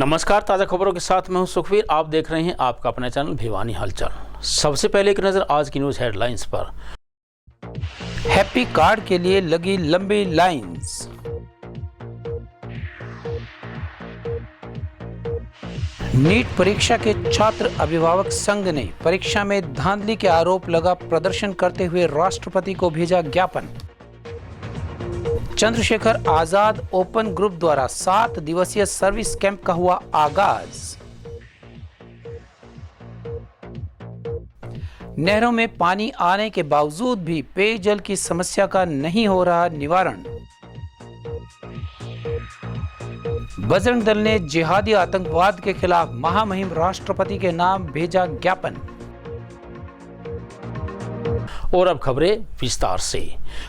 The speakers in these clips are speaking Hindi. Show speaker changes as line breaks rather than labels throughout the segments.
नमस्कार, ताज़ा खबरों के साथ मैं हूं सुखवीर। आप देख रहे हैं आपका अपना चैनल भिवानी हलचल। सबसे पहले एक नज़र आज की न्यूज़ हेडलाइंस पर। हैप्पी कार्ड के लिए लगी लंबी लाइंस। नीट परीक्षा के छात्र अभिभावक संघ ने परीक्षा में धांधली के आरोप लगा प्रदर्शन करते हुए राष्ट्रपति को भेजा ज्ञापन। चंद्रशेखर आजाद ओपन ग्रुप द्वारा 7 दिवसीय सर्विस कैंप का हुआ आगाज। नहरों में पानी आने के बावजूद भी पेयजल की समस्या का नहीं हो रहा निवारण। बजरंग दल ने जिहादी आतंकवाद के खिलाफ महामहिम राष्ट्रपति के नाम भेजा ज्ञापन। और अब खबरें विस्तार से।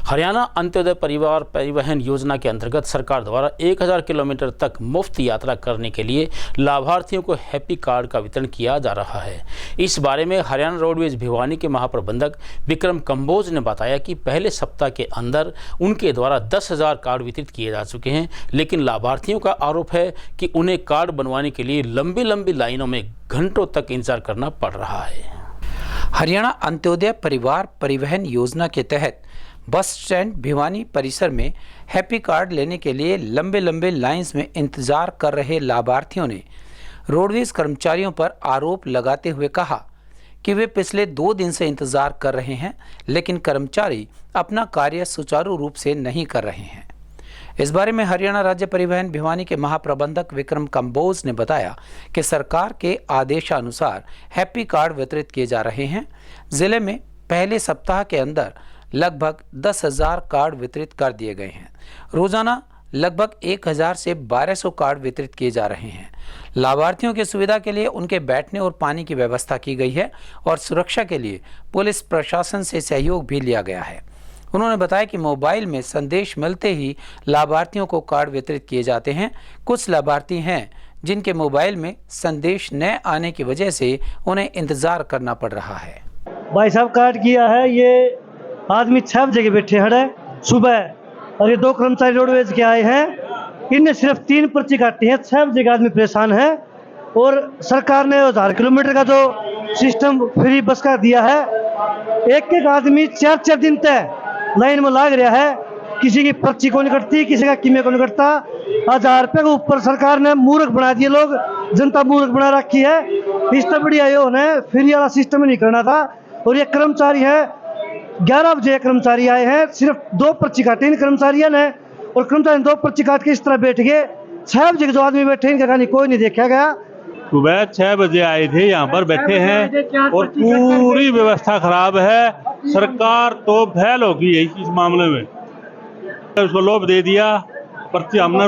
हरियाणा अंत्योदय परिवार परिवहन योजना के अंतर्गत सरकार द्वारा 1000 किलोमीटर तक मुफ्त यात्रा करने के लिए लाभार्थियों को हैप्पी कार्ड का वितरण किया जा रहा है। इस बारे में हरियाणा रोडवेज भिवानी के महाप्रबंधक विक्रम कंबोज ने बताया कि पहले सप्ताह के अंदर उनके द्वारा 10,000 कार्ड वितरित किए जा चुके हैं, लेकिन लाभार्थियों का आरोप है कि उन्हें कार्ड बनवाने के लिए लंबी लंबी लाइनों में घंटों तक इंतजार करना पड़ रहा है। हरियाणा अंत्योदय परिवार परिवहन योजना के तहत बस स्टैंड भिवानी परिसर में हैप्पी कार्ड लेने के लिए लंबे लंबे लाइंस में इंतजार कर रहे लाभार्थियों ने रोडवेज कर्मचारियों पर आरोप लगाते हुए कहा कि वे पिछले 2 दिन से इंतजार कर रहे हैं, लेकिन कर्मचारी अपना कार्य सुचारू रूप से नहीं कर रहे हैं। इस बारे में हरियाणा राज्य परिवहन भिवानी के महाप्रबंधक विक्रम कंबोज ने बताया कि सरकार के आदेशानुसार हैप्पी कार्ड वितरित किए जा रहे हैं। जिले में पहले सप्ताह के अंदर लगभग 10,000 कार्ड वितरित कर दिए गए हैं। रोजाना लगभग 1000 से 1200 कार्ड वितरित किए जा रहे हैं। लाभार्थियों की सुविधा के लिए उनके बैठने और पानी की व्यवस्था की गई है और सुरक्षा के लिए पुलिस प्रशासन से सहयोग भी लिया गया है। उन्होंने बताया कि मोबाइल में संदेश मिलते ही लाभार्थियों को कार्ड वितरित किए जाते हैं। कुछ लाभार्थी हैं जिनके मोबाइल में संदेश न आने की वजह से उन्हें इंतजार करना पड़ रहा है।
भाई साहब कार्ड किया है, ये आदमी 6 बजे के बैठे हैं सुबह, और ये 2 कर्मचारी रोडवेज के आए हैं। इनने सिर्फ 3 पर्ची काटी है। 6 बजे का आदमी परेशान है और सरकार ने 1000 किलोमीटर का जो सिस्टम फ्री बस का दिया है, एक एक आदमी 4-4 दिन तक लाइन में लाग रहा है। किसी की पर्ची को नहीं कटती, किसी का कीमे को नहीं कटता। 1000 रुपये के ऊपर सरकार ने मूर्ख बना दिए, लोग जनता मूर्ख बना रखी है। इससे बढ़िया ये उन्हें फ्री वाला सिस्टम नहीं करना था। और ये कर्मचारी है, 11 बजे कर्मचारी आए हैं, सिर्फ 2 पर्ची काटी इन कर्मचारियों ने, और कर्मचारी 2 पर्ची काट के इस तरह बैठ गए। 6 बजे के जो आदमी बैठे इनका कहानी कोई नहीं देखा गया।
सुबह 6 बजे आए थे, यहाँ पर बैठे हैं और पूरी व्यवस्था खराब है। सरकार तो फेल होगी इस मामले में। उसको लोभ दे दिया, पर्ची हमने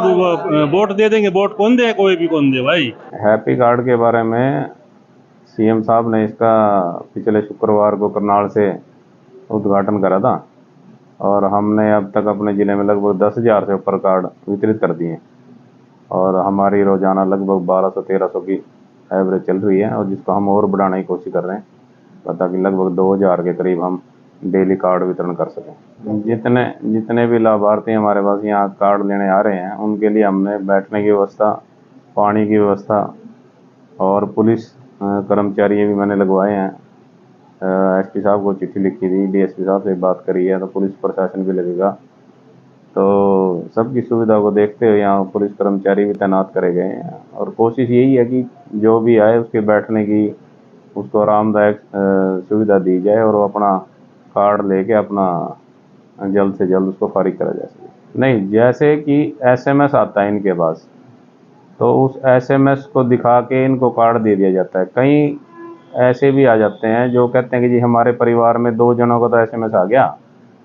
वोट दे देंगे, वोट कौन दे, कोई भी कौन दे भाई।
हैप्पी कार्ड के बारे में सीएम साहब ने इसका पिछले शुक्रवार को करनाल से उद्घाटन करा था और हमने अब तक अपने ज़िले में लगभग 10,000 से ऊपर कार्ड वितरित कर दिए और हमारी रोजाना लगभग 1200-1300 की एवरेज चल रही है, और जिसको हम और बढ़ाने की कोशिश कर रहे हैं ताकि लगभग 2000 के करीब हम डेली कार्ड वितरण कर सकें। जितने भी लाभार्थी हमारे पास यहाँ कार्ड लेने आ रहे हैं उनके लिए हमने बैठने की व्यवस्था, पानी की व्यवस्था और पुलिस कर्मचारी भी मैंने लगवाए हैं। एसपी साहब को चिट्ठी लिखी थी, डीएसपी साहब से बात करी है, तो पुलिस प्रशासन भी लगेगा। तो सबकी सुविधा को देखते हुए यहाँ पुलिस कर्मचारी भी तैनात करे गए हैं और कोशिश यही है कि जो भी आए उसके बैठने की उसको आरामदायक सुविधा दी जाए और वो अपना कार्ड लेके अपना जल्द से जल्द उसको फारिग करा जा सके। नहीं, जैसे कि एसएमएस आता है इनके पास, तो उस एसएमएस को दिखा के इनको कार्ड दे दिया जाता है। कई ऐसे भी आ जाते हैं जो कहते हैं कि जी हमारे परिवार में 2 जनों का तो एसएमएस आ गया,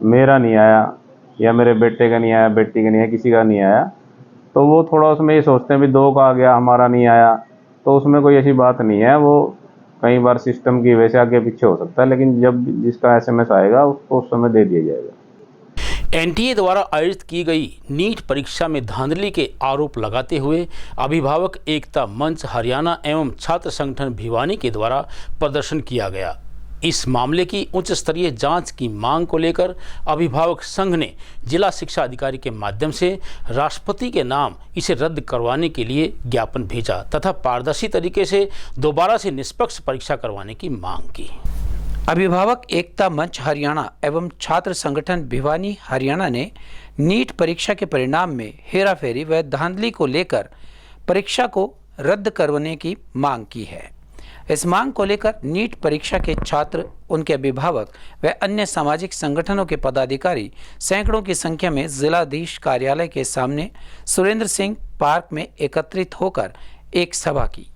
मेरा नहीं आया, या मेरे बेटे का नहीं आया, बेटी का नहीं आया, किसी का नहीं आया। तो वो थोड़ा उसमें ये सोचते हैं भी 2 का आ गया, हमारा नहीं आया। तो उसमें कोई ऐसी बात नहीं है, वो कई बार सिस्टम की वजह से आगे पीछे हो सकता है, लेकिन जब जिसका एसएमएस आएगा उसको उस समय दे दिया जाएगा।
एनटीए द्वारा आयोजित की गई नीट परीक्षा में धांधली के आरोप लगाते हुए अभिभावक एकता मंच हरियाणा एवं छात्र संगठन भिवानी के द्वारा प्रदर्शन किया गया। इस मामले की उच्च स्तरीय जांच की मांग को लेकर अभिभावक संघ ने जिला शिक्षा अधिकारी के माध्यम से राष्ट्रपति के नाम इसे रद्द करवाने के लिए ज्ञापन भेजा तथा पारदर्शी तरीके से दोबारा से निष्पक्ष परीक्षा करवाने की मांग की।
अभिभावक एकता मंच हरियाणा एवं छात्र संगठन भिवानी हरियाणा ने नीट परीक्षा के परिणाम में हेराफेरी व धांधली को लेकर परीक्षा को रद्द करवाने की मांग की है। इस मांग को लेकर नीट परीक्षा के छात्र, उनके अभिभावक व अन्य सामाजिक संगठनों के पदाधिकारी सैकड़ों की संख्या में जिलाधीश कार्यालय के सामने सुरेंद्र सिंह पार्क में एकत्रित होकर एक सभा की।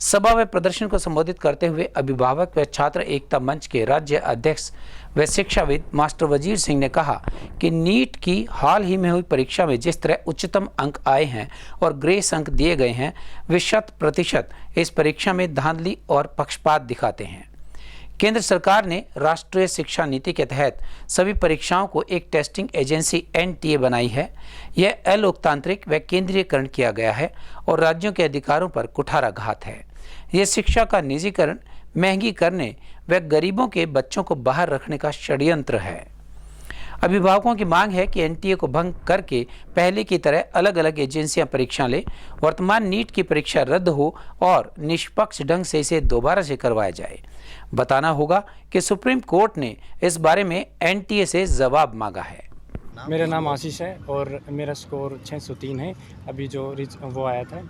सभा व प्रदर्शन को संबोधित करते हुए अभिभावक व छात्र एकता मंच के राज्य अध्यक्ष व शिक्षाविद मास्टर वजीर सिंह ने कहा कि नीट की हाल ही में हुई परीक्षा में जिस तरह उच्चतम अंक आए हैं और ग्रेस अंक दिए गए हैं, वे 100% इस परीक्षा में धांधली और पक्षपात दिखाते हैं। केंद्र सरकार ने राष्ट्रीय शिक्षा नीति के तहत सभी परीक्षाओं को एक टेस्टिंग एजेंसी NTA बनाई है। यह अलोकतांत्रिक व केंद्रीयकरण किया गया है और राज्यों के अधिकारों पर कुठाराघात है। यह शिक्षा का निजीकरण, महंगी करने व गरीबों के बच्चों को बाहर रखने का षड्यंत्र है। अभिभावकों की मांग है कि NTA को भंग करके पहले की तरह अलग अलग एजेंसियां परीक्षा ले, वर्तमान नीट की परीक्षा रद्द हो और निष्पक्ष ढंग से इसे दोबारा से करवाया जाए। बताना होगा कि सुप्रीम कोर्ट ने इस बारे में NTA से जवाब मांगा है।
मेरा नाम आशीष है और मेरा स्कोर 603 है। अभी जो वो आया था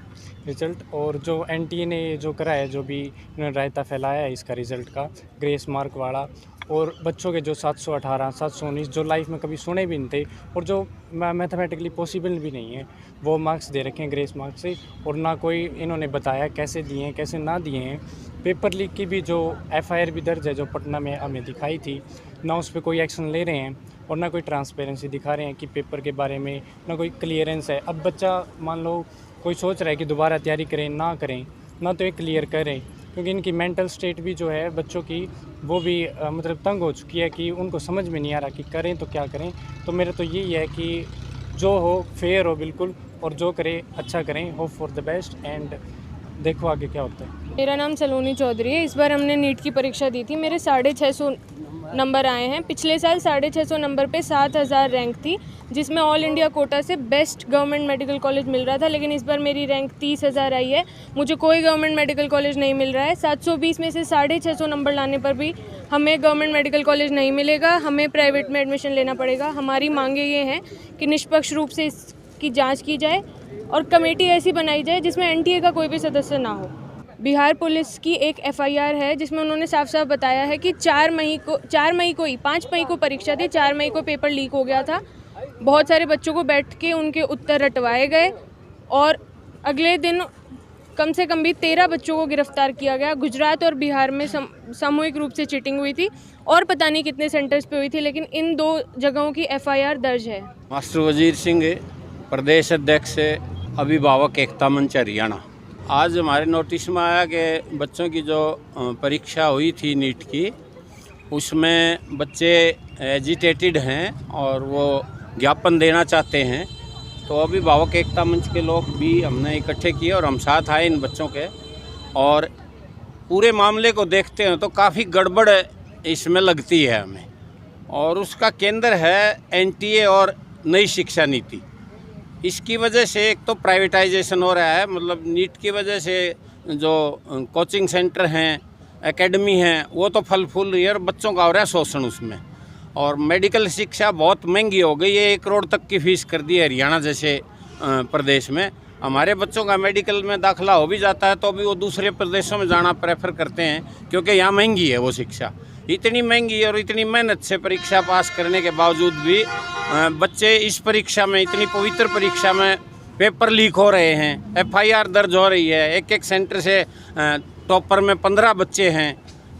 रिज़ल्ट, और जो NTA ने जो करा है, जो भी उन्होंने रायता फैलाया है इसका रिज़ल्ट का, ग्रेस मार्क वाला, और बच्चों के जो 718, 719 जो लाइफ में कभी सुने भी नहीं थे और जो मैथमेटिकली पॉसिबल भी नहीं है, वो मार्क्स दे रखे हैं ग्रेस मार्क्स से। और ना कोई इन्होंने बताया कैसे दिए हैं, कैसे ना दिए हैं। पेपर लीक की भी जो FIR भी दर्ज है, जो पटना में हमें दिखाई थी, ना उस पर कोई एक्शन ले रहे हैं और ना कोई ट्रांसपेरेंसी दिखा रहे हैं कि पेपर के बारे में ना कोई क्लियरेंस है। अब बच्चा मान लो कोई सोच रहा है कि दोबारा तैयारी करें, ना करें, ना तो ये क्लियर करें, क्योंकि इनकी मेंटल स्टेट भी जो है बच्चों की, वो भी मतलब तंग हो चुकी है कि उनको समझ में नहीं आ रहा कि करें तो क्या करें। तो मेरा तो यही है कि जो हो फेयर हो बिल्कुल, और जो करें अच्छा करें, hope for the best, and देखो आगे क्या होता है।
मेरा नाम सलोनी चौधरी है। इस बार हमने नीट की परीक्षा दी थी। मेरे 650 नंबर आए हैं। पिछले साल 650 नंबर पे 7000 रैंक थी, जिसमें ऑल इंडिया कोटा से बेस्ट गवर्नमेंट मेडिकल कॉलेज मिल रहा था। लेकिन इस बार मेरी रैंक 30,000 आई है। मुझे कोई गवर्नमेंट मेडिकल कॉलेज नहीं मिल रहा है। 720 में से 650 नंबर लाने पर भी हमें गवर्नमेंट मेडिकल कॉलेज नहीं मिलेगा, हमें प्राइवेट में एडमिशन लेना पड़ेगा। हमारी मांगे ये हैं कि निष्पक्ष रूप से इसकी जाँच की जाए और कमेटी ऐसी बनाई जाए जिसमें NTA का कोई भी सदस्य ना हो। बिहार पुलिस की एक FIR है जिसमें उन्होंने साफ साफ बताया है कि 5 मई को परीक्षा थी, 4 मई को पेपर लीक हो गया था। बहुत सारे बच्चों को बैठ के उनके उत्तर रटवाए गए और अगले दिन कम से कम भी 13 बच्चों को गिरफ्तार किया गया। गुजरात और बिहार में सामूहिक रूप से चीटिंग हुई थी और पता नहीं कितने सेंटर्स पे हुई थी, लेकिन इन 2 जगहों की FIR दर्ज है।
मास्टर वजीर सिंह, प्रदेश अध्यक्ष अभिभावक एकता मंच हरियाणा। आज हमारे नोटिस में आया कि बच्चों की जो परीक्षा हुई थी नीट की, उसमें बच्चे एजिटेटेड हैं और वो ज्ञापन देना चाहते हैं। तो अभिभावक एकता मंच के लोग भी हमने इकट्ठे किए और हम साथ आए इन बच्चों के, और पूरे मामले को देखते हैं तो काफ़ी गड़बड़ इसमें लगती है हमें, और उसका केंद्र है NTA और नई शिक्षा नीति। इसकी वजह से एक तो प्राइवेटाइजेशन हो रहा है, मतलब नीट की वजह से जो कोचिंग सेंटर हैं, एकेडमी हैं, वो तो फल फूल रही है और बच्चों का हो रहा है शोषण उसमें। और मेडिकल शिक्षा बहुत महंगी हो गई है, 1 करोड़ तक की फीस कर दी है हरियाणा जैसे प्रदेश में। हमारे बच्चों का मेडिकल में दाखिला हो भी जाता है तो भी वो दूसरे प्रदेशों में जाना प्रेफर करते हैं, क्योंकि यहाँ महंगी है वो शिक्षा। इतनी महंगी और इतनी मेहनत से परीक्षा पास करने के बावजूद भी बच्चे इस परीक्षा में, इतनी पवित्र परीक्षा में पेपर लीक हो रहे हैं, FIR दर्ज हो रही है। एक सेंटर से टॉपर में 15 बच्चे हैं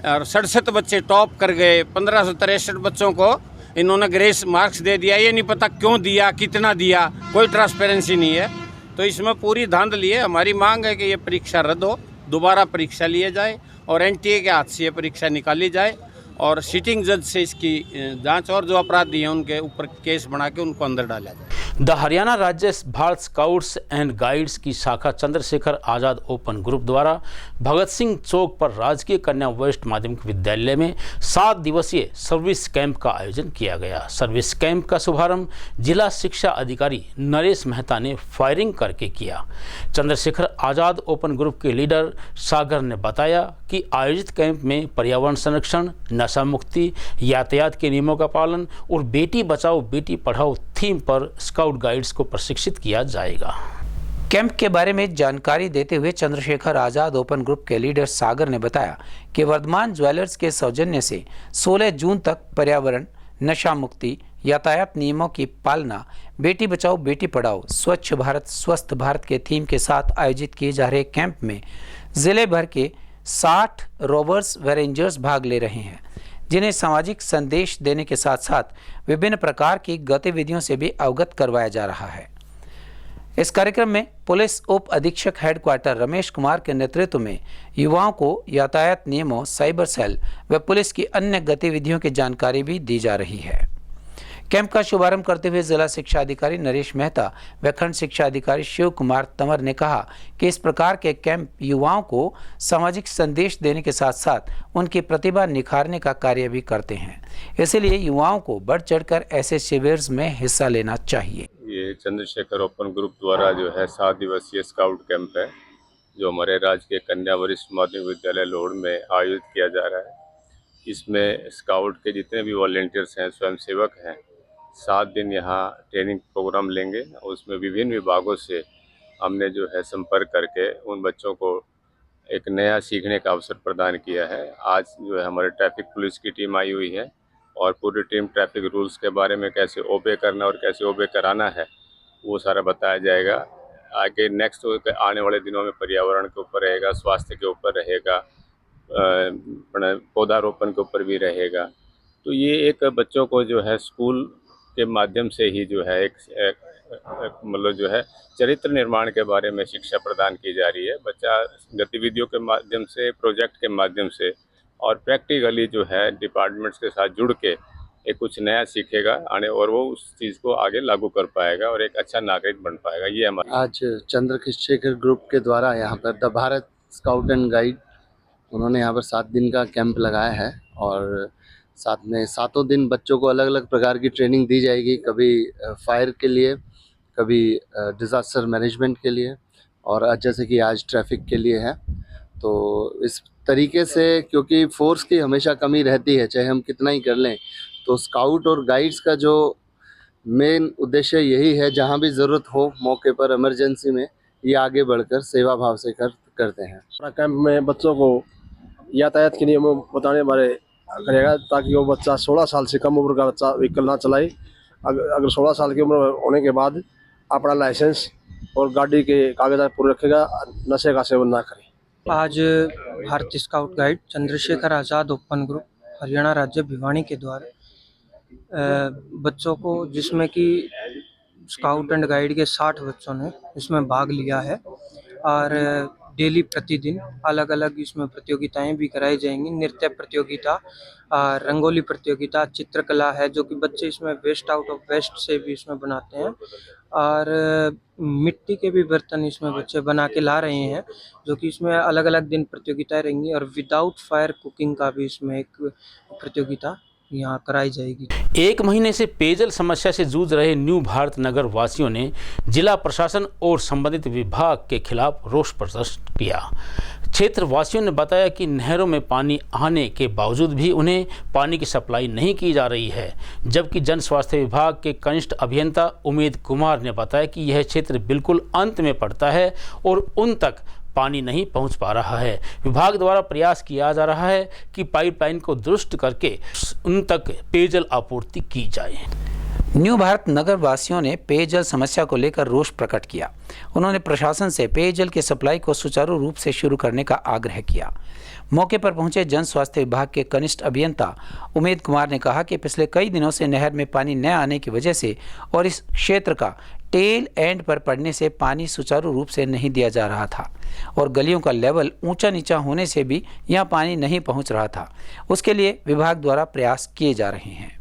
और 67 बच्चे टॉप कर गए। 1563 बच्चों को इन्होंने ग्रेस मार्क्स दे दिया। ये नहीं पता क्यों दिया, कितना दिया, कोई ट्रांसपेरेंसी नहीं है। तो इसमें पूरी धांधली है। हमारी मांग है कि ये परीक्षा रद्द हो, दोबारा परीक्षा लिए जाए और NTA के हाथ से ये परीक्षा निकाली जाए और सिटिंग जज से इसकी जांच और जो अपराधी हैं उनके ऊपर केस बना के उनको अंदर डाला जाए।
द हरियाणा राज्य भारत स्काउट्स एंड गाइड्स की शाखा चंद्रशेखर आज़ाद ओपन ग्रुप द्वारा भगत सिंह चौक पर राजकीय कन्या वरिष्ठ माध्यमिक विद्यालय में 7 दिवसीय सर्विस कैंप का आयोजन किया गया। सर्विस कैंप का शुभारंभ जिला शिक्षा अधिकारी नरेश मेहता ने फायरिंग करके किया। चंद्रशेखर आज़ाद ओपन ग्रुप के लीडर सागर ने बताया कि आयोजित कैंप में पर्यावरण संरक्षण, नशा मुक्ति, यातायात के नियमों का पालन और बेटी बचाओ बेटी पढ़ाओ थीम पर स्काउट गाइड्स को प्रशिक्षित किया जाएगा।
कैंप के बारे में जानकारी देते हुए चंद्रशेखर आज़ाद ओपन ग्रुप के लीडर सागर ने बताया कि वर्धमान ज्वेलर्स के सौजन्य से 16 जून तक पर्यावरण, नशा मुक्ति, यातायात नियमों की पालना, बेटी बचाओ बेटी पढ़ाओ, स्वच्छ भारत स्वस्थ भारत के थीम के साथ आयोजित किए जा रहे कैंप में जिले भर के 60 रोवर्स व रेंजर्स भाग ले रहे हैं, जिन्हें सामाजिक संदेश देने के साथ साथ विभिन्न प्रकार की गतिविधियों से भी अवगत करवाया जा रहा है। इस कार्यक्रम में पुलिस उप अधीक्षक हेडक्वार्टर रमेश कुमार के नेतृत्व में युवाओं को यातायात नियमों, साइबर सेल व पुलिस की अन्य गतिविधियों की जानकारी भी दी जा रही है। कैंप का शुभारंभ करते हुए जिला शिक्षा अधिकारी नरेश मेहता व खंड शिक्षा अधिकारी शिव कुमार तंवर ने कहा कि इस प्रकार के कैंप युवाओं को सामाजिक संदेश देने के साथ साथ उनकी प्रतिभा निखारने का कार्य भी करते हैं, इसलिए युवाओं को बढ़ चढ़कर ऐसे शिविर में हिस्सा लेना चाहिए।
ये चंद्रशेखर ओपन ग्रुप द्वारा जो है 7 दिवसीय स्काउट कैंप है, जो हमारे राजकीय कन्या वरिष्ठ माध्यमिक विद्यालय लोड में आयोजित किया जा रहा है। इसमें स्काउट के जितने भी वॉलेंटियर्स हैं, स्वयंसेवक हैं, 7 दिन यहाँ ट्रेनिंग प्रोग्राम लेंगे। उसमें विभिन्न विभागों से हमने जो है संपर्क करके उन बच्चों को एक नया सीखने का अवसर प्रदान किया है। आज जो है हमारे ट्रैफिक पुलिस की टीम आई हुई है और पूरी टीम ट्रैफिक रूल्स के बारे में कैसे ओबे करना और कैसे ओबे कराना है वो सारा बताया जाएगा। आगे नेक्स्ट आने वाले दिनों में पर्यावरण के ऊपर रहेगा, स्वास्थ्य के ऊपर रहेगा, पौधारोपण के ऊपर भी रहेगा। तो ये एक बच्चों को जो है स्कूल के माध्यम से ही जो है एक मतलब जो है चरित्र निर्माण के बारे में शिक्षा प्रदान की जा रही है। बच्चा गतिविधियों के माध्यम से, प्रोजेक्ट के माध्यम से और प्रैक्टिकली जो है डिपार्टमेंट्स के साथ जुड़ के एक कुछ नया सीखेगा आने और वो उस चीज़ को आगे लागू कर पाएगा और एक अच्छा नागरिक बन पाएगा। ये हमारा
आज चंद्रशेखर ग्रुप के द्वारा यहाँ पर the Bharat scout and guide उन्होंने यहाँ पर 7 दिन का कैंप लगाया है और साथ में 7 दिन बच्चों को अलग अलग प्रकार की ट्रेनिंग दी जाएगी, कभी फायर के लिए, कभी डिज़ास्टर मैनेजमेंट के लिए और जैसे कि आज ट्रैफिक के लिए है। तो इस तरीके से क्योंकि फोर्स की हमेशा कमी रहती है, चाहे हम कितना ही कर लें, तो स्काउट और गाइड्स का जो मेन उद्देश्य यही है, जहाँ भी ज़रूरत हो मौके पर इमरजेंसी में ये आगे बढ़कर सेवा भाव से करते हैं।
कैंप में बच्चों को यातायात के नियमों बताने बारे करेगा ताकि वो बच्चा 16 साल से कम उम्र का बच्चा व्हीकल ना चलाए। अगर 16 साल की उम्र होने के बाद अपना लाइसेंस और गाड़ी के कागजात पूरे रखेगा, नशे का सेवन ना करे।
आज भारतीय scout guide Chandrashekhar Azad open group Haryana राज्य भिवानी के द्वारा बच्चों को, जिसमें कि स्काउट एंड गाइड के 60 बच्चों ने इसमें भाग लिया है और डेली प्रतिदिन अलग अलग इसमें प्रतियोगिताएं भी कराई जाएंगी। नृत्य प्रतियोगिता, रंगोली प्रतियोगिता, चित्रकला है जो कि बच्चे इसमें वेस्ट आउट ऑफ वेस्ट से भी इसमें बनाते हैं और मिट्टी के भी बर्तन इसमें बच्चे बना के ला रहे हैं, जो कि इसमें अलग अलग दिन प्रतियोगिताएं रहेंगी और विदाउट फायर कुकिंग का भी इसमें एक प्रतियोगिता यहाँ कराई जाएगी।
1 महीने से पेयजल समस्या से जूझ रहे न्यू भारत नगर वासियों ने जिला प्रशासन और संबंधित विभाग के खिलाफ रोष प्रदर्शन किया। क्षेत्र वासियों ने बताया कि नहरों में पानी आने के बावजूद भी उन्हें पानी की सप्लाई नहीं की जा रही है, जबकि जन स्वास्थ्य विभाग के कनिष्ठ अभियंता उमेद कुमार ने बताया कि यह क्षेत्र बिल्कुल अंत में पड़ता है और उन तक पानी नहीं पहुंच पा रहा है। विभाग द्वारा प्रयास किया जा रहा है कि पाइपलाइन को दुरुस्त करके उन तक पेयजल आपूर्ति की जाए।
न्यू भारत नगर वासियों ने पेयजल समस्या को लेकर रोष प्रकट किया। उन्होंने प्रशासन से पेयजल की सप्लाई को सुचारू रूप से शुरू करने का आग्रह किया। मौके पर पहुंचे जन स्वास्थ्य विभाग के कनिष्ठ अभियंता उमेद कुमार ने कहा कि पिछले कई दिनों से नहर में पानी न आने की वजह से और इस क्षेत्र का टेल एंड पर पड़ने से पानी सुचारू रूप से नहीं दिया जा रहा था और गलियों का लेवल ऊंचा नीचा होने से भी यहां पानी नहीं पहुंच रहा था। उसके लिए विभाग द्वारा प्रयास किए जा रहे हैं।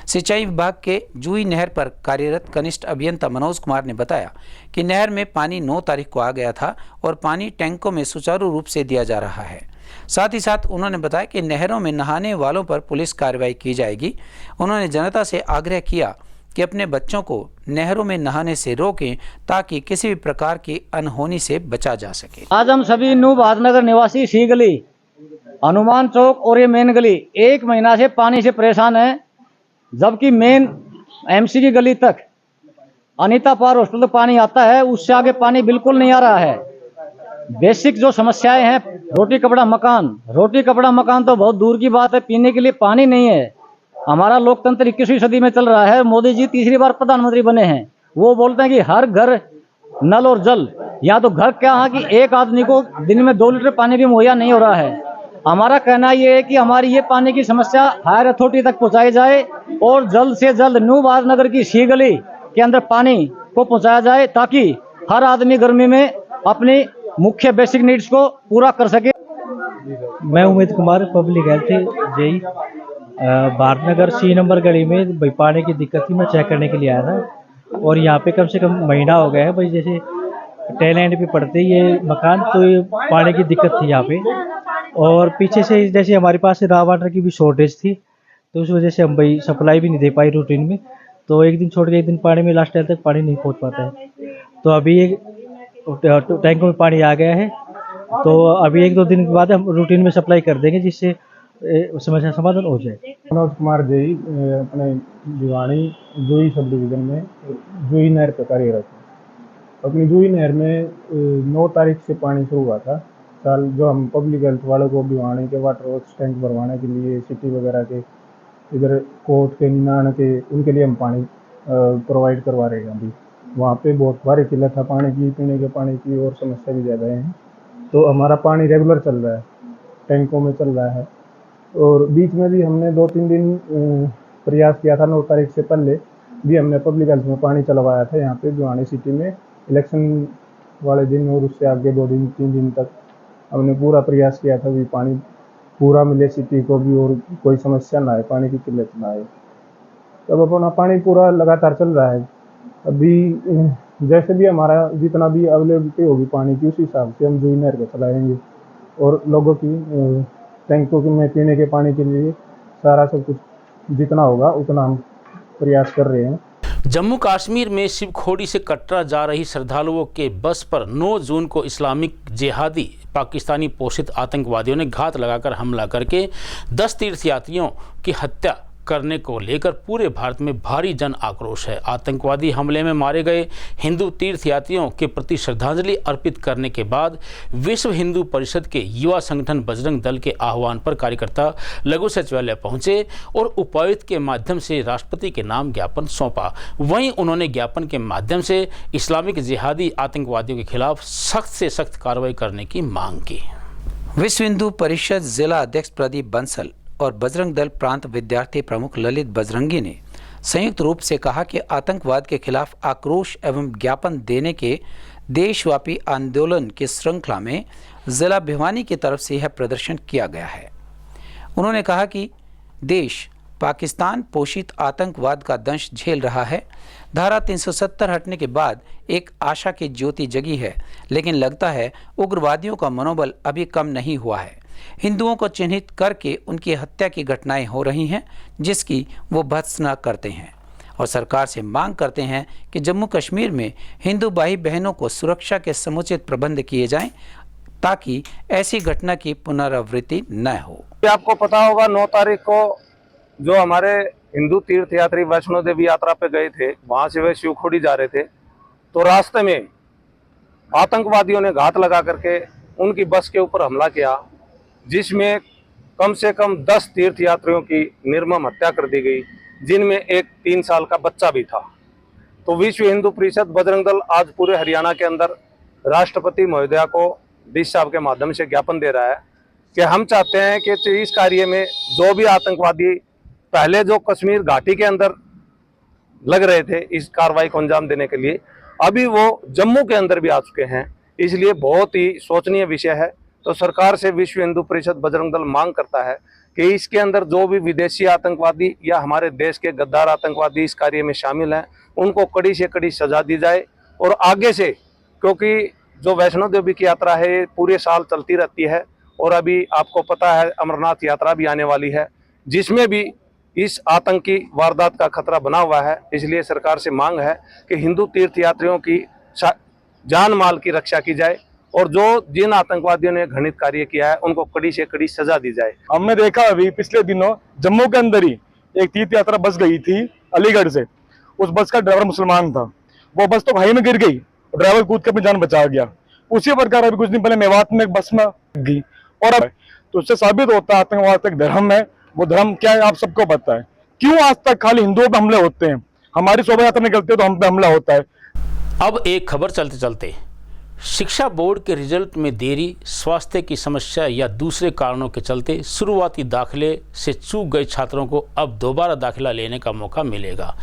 सिंचाई विभाग के जूही नहर पर कार्यरत कनिष्ठ अभियंता मनोज कुमार ने बताया कि नहर में पानी 9 तारीख को आ गया था और पानी टैंकों में सुचारू रूप से दिया जा रहा है। साथ ही साथ उन्होंने बताया कि नहरों में नहाने वालों पर पुलिस कार्रवाई की जाएगी। उन्होंने जनता से आग्रह किया कि अपने बच्चों को नहरों में नहाने से रोकें ताकि किसी भी प्रकार की अनहोनी से बचा जा सके।
आज हम सभी न्यू भारतनगर निवासी सी गली, हनुमान चौक और ये मेन गली 1 महीना से पानी से परेशान है, जबकि मेन एमसी की गली तक अनीता पार हॉस्टल तक पानी आता है, उससे आगे पानी बिल्कुल नहीं आ रहा है। बेसिक जो समस्याएं हैं, रोटी कपड़ा मकान तो बहुत दूर की बात है, पीने के लिए पानी नहीं है। हमारा लोकतंत्र 21वीं सदी में चल रहा है। मोदी जी तीसरी बार प्रधानमंत्री बने हैं, वो बोलते हैं कि हर घर नल और जल। यहाँ तो घर क्या है कि एक आदमी को दिन में 2 लीटर पानी भी मुहैया नहीं हो रहा है। हमारा कहना ये है कि हमारी ये पानी की समस्या हायर अथॉरिटी तक पहुँचाई जाए और जल्द से जल्द न्यू भारतनगर की सी गली के अंदर पानी को पहुँचाया जाए ताकि हर आदमी गर्मी में अपनी मुख्य बेसिक नीड्स को पूरा कर सके।
मैं Umed Kumar, public health JE, Bharatnagar C number गली में भाई पानी की दिक्कत थी, मैं चेक करने के लिए आया था और यहाँ पे कम से कम महीना हो गया है भाई। जैसे टेल एंड पे पड़ते ये मकान, तो ये पानी की दिक्कत थी यहाँ पे और पीछे से जैसे हमारे पास रॉ वाटर की भी शॉर्टेज थी, तो उस वजह से हम भाई सप्लाई भी नहीं दे पाई रूटीन में। तो एक दिन छोड़ के एक दिन पानी में लास्ट टाइम तक पानी नहीं पहुँच पाता है। तो अभी एक टैंकों में पानी आ गया है, तो अभी 1-2 दिन के बाद हम रूटीन में सप्लाई कर देंगे जिससे समस्या समाधान हो जाए।
मनोज कुमार जी अपने भिवानी जूही सब डिवीज़न में जूही नहर पर कार्यरत है। अपनी जूही नहर में 9 तारीख से पानी शुरू हुआ था साल, जो हम पब्लिक हेल्थ वालों को भिवानी के वाटर वर्क्स टैंक भरवाने के लिए सिटी वगैरह के इधर कोर्ट के निनान के उनके लिए हम पानी प्रोवाइड करवा रहे हैं। अभी वहाँ पे बहुत भारी किल्लत है पानी की, पीने के पानी की और समस्या भी ज़्यादा है। तो हमारा पानी रेगुलर चल रहा है, टैंकों में चल रहा है। और बीच में भी हमने 2-3 दिन प्रयास किया था, 9 तारीख से पहले भी हमने पब्लिक हेल्थ में पानी चलवाया था यहाँ पे भिवानी सिटी में इलेक्शन वाले दिन, और उससे आगे 2-3 दिन तक हमने पूरा प्रयास किया था भी पानी पूरा मिले सिटी को भी और कोई समस्या ना आए, पानी की किल्लत ना आए। तब अपना पानी पूरा लगातार चल रहा है। अभी जैसे भी हमारा जितना भी अवेलेबिलिटी होगी पानी की, उस हिसाब से हम जूही नहर को चलाएंगे और लोगों की टैंकों में पीने के पानी के लिए सारा सब कुछ जितना होगा उतना हम प्रयास कर रहे हैं।
जम्मू कश्मीर में शिवखोड़ी से कटरा जा रही श्रद्धालुओं के बस पर 9 जून को इस्लामिक जिहादी पाकिस्तानी पोषित आतंकवादियों ने घात लगाकर हमला करके 10 तीर्थयात्रियों की हत्या करने को लेकर पूरे भारत में भारी जन आक्रोश है। आतंकवादी हमले में मारे गए हिंदू तीर्थयात्रियों के प्रति श्रद्धांजलि अर्पित करने के बाद विश्व हिंदू परिषद के युवा संगठन बजरंग दल के आह्वान पर कार्यकर्ता लघु सचिवालय पहुंचे और उपायुक्त के माध्यम से राष्ट्रपति के नाम ज्ञापन सौंपा। वहीं उन्होंने ज्ञापन के माध्यम से इस्लामिक जिहादी आतंकवादियों के खिलाफ सख्त से सख्त कार्रवाई करने की मांग की।
विश्व हिंदू परिषद जिला अध्यक्ष प्रदीप बंसल और बजरंग दल प्रांत विद्यार्थी प्रमुख ललित बजरंगी ने संयुक्त रूप से कहा कि आतंकवाद के खिलाफ आक्रोश एवं ज्ञापन देने के देशव्यापी आंदोलन की श्रृंखला में जिला भिवानी की तरफ से यह प्रदर्शन किया गया है। उन्होंने कहा कि देश पाकिस्तान पोषित आतंकवाद का दंश झेल रहा है। धारा 370 हटने के बाद एक आशा की ज्योति जगी है, लेकिन लगता है उग्रवादियों का मनोबल अभी कम नहीं हुआ है। हिंदुओं को चिन्हित करके उनकी हत्या की घटनाएं हो रही हैं, जिसकी वो भत्सना करते हैं और सरकार से मांग करते हैं कि जम्मू कश्मीर में हिंदू भाई बहनों को सुरक्षा के समुचित प्रबंध किए जाएं ताकि ऐसी घटना की पुनरावृत्ति न हो।
आपको पता होगा 9 तारीख को जो हमारे हिंदू तीर्थयात्री वैष्णो देवी यात्रा पे गए थे, वहां से वे शिवखोड़ी जा रहे थे, तो रास्ते में आतंकवादियों ने घात लगा करके उनकी बस के ऊपर हमला किया, जिसमें कम से कम 10 तीर्थयात्रियों की निर्मम हत्या कर दी गई, जिनमें एक 3 साल का बच्चा भी था। तो विश्व हिंदू परिषद बजरंग दल आज पूरे हरियाणा के अंदर राष्ट्रपति महोदया को डीसी साहब के माध्यम से ज्ञापन दे रहा है कि हम चाहते हैं कि इस कार्य में जो भी आतंकवादी पहले जो कश्मीर घाटी के अंदर लग रहे थे इस कार्रवाई को अंजाम देने के लिए, अभी वो जम्मू के अंदर भी आ चुके हैं। इसलिए बहुत ही शोचनीय विषय है। तो सरकार से विश्व हिंदू परिषद बजरंग दल मांग करता है कि इसके अंदर जो भी विदेशी आतंकवादी या हमारे देश के गद्दार आतंकवादी इस कार्य में शामिल हैं, उनको कड़ी से कड़ी सजा दी जाए। और आगे से, क्योंकि जो वैष्णो देवी की यात्रा है ये पूरे साल चलती रहती है, और अभी आपको पता है अमरनाथ यात्रा भी आने वाली है, जिसमें भी इस आतंकी वारदात का खतरा बना हुआ है। इसलिए सरकार से मांग है कि हिंदू तीर्थयात्रियों की जान माल की रक्षा की जाए, और जो जिन आतंकवादियों ने घृणित कार्य किया है उनको कड़ी से कड़ी सजा दी जाए।
हमने देखा अभी पिछले दिनों जम्मू के अंदर ही एक तीर्थ यात्रा बस गई थी अलीगढ़ से। उस बस का ड्राइवर मुसलमान था, वो बस तो खाई में गिर गई, ड्राइवर कूद के अपनी जान बचा गया। उसी प्रकार अभी कुछ दिन पहले मेवात में एक बस में गई, और अब तो उससे साबित होता है आतंकवाद एक धर्म है। वो धर्म क्या है आप सबको पता है। क्यों आज तक खाली हिंदुओं पे हमले होते हैं, हमारी शोभा यात्रा निकलती है तो हम पे हमला होता है।
अब एक खबर चलते चलते, शिक्षा बोर्ड के रिजल्ट में देरी, स्वास्थ्य की समस्या या दूसरे कारणों के चलते शुरुआती दाखिले से चूक गए छात्रों को अब दोबारा दाखिला लेने का मौका मिलेगा।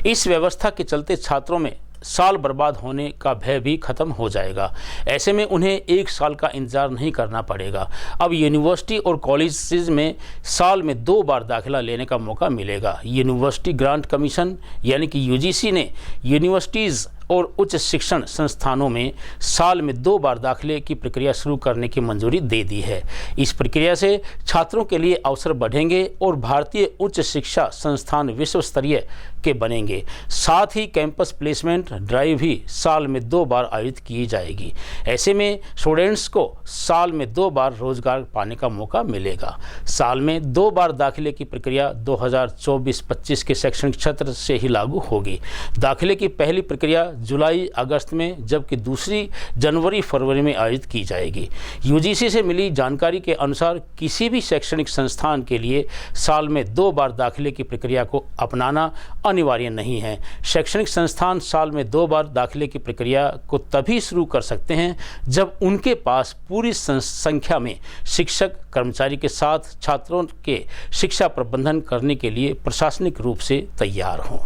इस व्यवस्था के चलते छात्रों में साल बर्बाद होने का भय भी खत्म हो जाएगा। ऐसे में उन्हें 1 साल का इंतजार नहीं करना पड़ेगा। अब यूनिवर्सिटी और कॉलेजेस में साल में 2 बार दाखिला लेने का मौका मिलेगा। यूनिवर्सिटी ग्रांट कमीशन यानी कि यूजीसी ने यूनिवर्सिटीज़ और उच्च शिक्षण संस्थानों में साल में 2 बार दाखिले की प्रक्रिया शुरू करने की मंजूरी दे दी है। इस प्रक्रिया से छात्रों के लिए अवसर बढ़ेंगे और भारतीय उच्च शिक्षा संस्थान विश्व स्तरीय के बनेंगे। साथ ही कैंपस प्लेसमेंट ड्राइव भी साल में 2 बार आयोजित की जाएगी। ऐसे में स्टूडेंट्स को साल में 2 बार रोजगार पाने का मौका मिलेगा। साल में 2 बार दाखिले की प्रक्रिया 2024-25 के शैक्षणिक सत्र से ही लागू होगी। दाखिले की पहली प्रक्रिया जुलाई अगस्त में, जबकि दूसरी जनवरी फरवरी में आयोजित की जाएगी। यूजीसी से मिली जानकारी के अनुसार किसी भी शैक्षणिक संस्थान के लिए साल में 2 बार दाखिले की प्रक्रिया को अपनाना अनिवार्य नहीं है। शैक्षणिक संस्थान साल में 2 बार दाखिले की प्रक्रिया को तभी शुरू कर सकते हैं जब उनके पास पूरी संख्या में शिक्षक कर्मचारी के साथ छात्रों के शिक्षा प्रबंधन करने के लिए प्रशासनिक रूप से तैयार हों।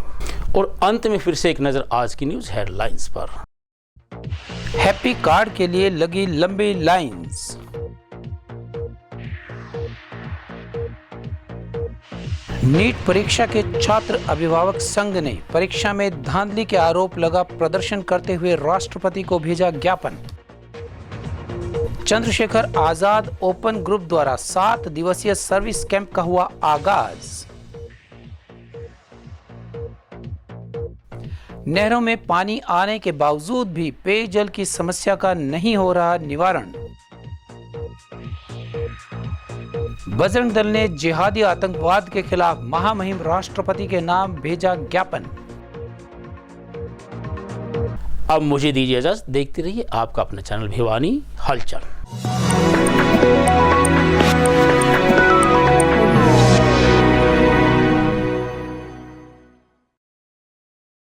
और अंत में फिर से एक नज़र आज की न्यूज़ हेडलाइंस पर।
हैप्पी कार्ड के लिए लगी लंबी लाइंस। नीट परीक्षा के छात्र अभिभावक संघ ने परीक्षा में धांधली के आरोप लगा प्रदर्शन करते हुए राष्ट्रपति को भेजा ज्ञापन। चंद्रशेखर आजाद ओपन ग्रुप द्वारा 7 दिवसीय सर्विस कैंप का हुआ आगाज। नहरों में पानी आने के बावजूद भी पेयजल की समस्या का नहीं हो रहा निवारण। बजरंग दल ने जिहादी आतंकवाद के खिलाफ महामहिम राष्ट्रपति के नाम भेजा ज्ञापन। अब मुझे दीजिए इजाजत, देखते रहिए आपका अपना चैनल भिवानी हलचल।